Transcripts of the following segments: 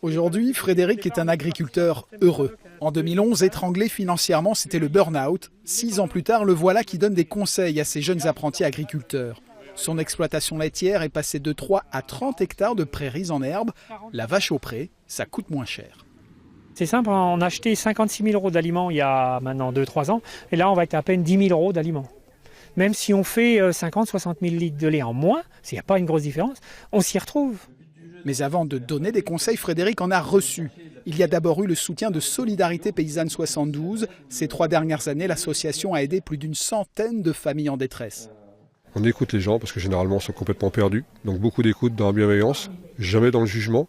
Aujourd'hui, Frédéric est un agriculteur heureux. En 2011, étranglé financièrement, c'était le burn-out. 6 ans plus tard, le voilà qui donne des conseils à ses jeunes apprentis agriculteurs. Son exploitation laitière est passée de 3 à 30 hectares de prairies en herbe. La vache au pré, ça coûte moins cher. C'est simple, on a acheté 56 000 euros d'aliments il y a maintenant 2-3 ans. Et là, on va être à peine 10 000 euros d'aliments. Même si on fait 50-60 000 litres de lait en moins, s'il n'y a pas une grosse différence, on s'y retrouve. Mais avant de donner des conseils, Frédéric en a reçu. Il y a d'abord eu le soutien de Solidarité Paysanne 72. Ces 3 dernières années, l'association a aidé plus d'une centaine de familles en détresse. On écoute les gens parce que généralement ils sont complètement perdus. Donc beaucoup d'écoute dans la bienveillance, jamais dans le jugement.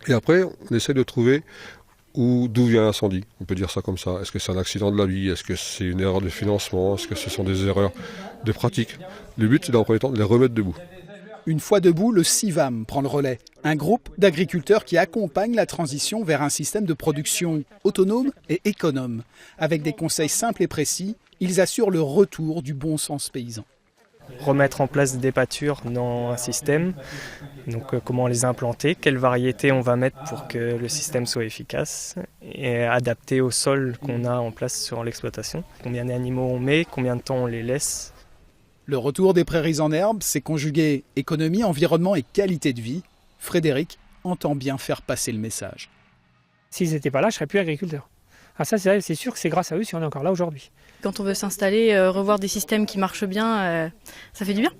Et après, on essaie de trouver d'où vient l'incendie. On peut dire ça comme ça. Est-ce que c'est un accident de la vie? Est-ce que c'est une erreur de financement? Est-ce que ce sont des erreurs de pratique? Le but, c'est dans le premier temps de les remettre debout. Une fois debout, le CIVAM prend le relais. Un groupe d'agriculteurs qui accompagne la transition vers un système de production autonome et économe. Avec des conseils simples et précis, ils assurent le retour du bon sens paysan. Remettre en place des pâtures dans un système, donc comment les implanter, quelles variétés on va mettre pour que le système soit efficace et adapté au sol qu'on a en place sur l'exploitation. Combien d'animaux on met, combien de temps on les laisse. Le retour des prairies en herbe, c'est conjuguer économie, environnement et qualité de vie. Frédéric entend bien faire passer le message. S'ils n'étaient pas là, je ne serais plus agriculteur. Ah ça, c'est sûr que c'est grâce à eux si on est encore là aujourd'hui. Quand on veut s'installer, revoir des systèmes qui marchent bien, ça fait du bien.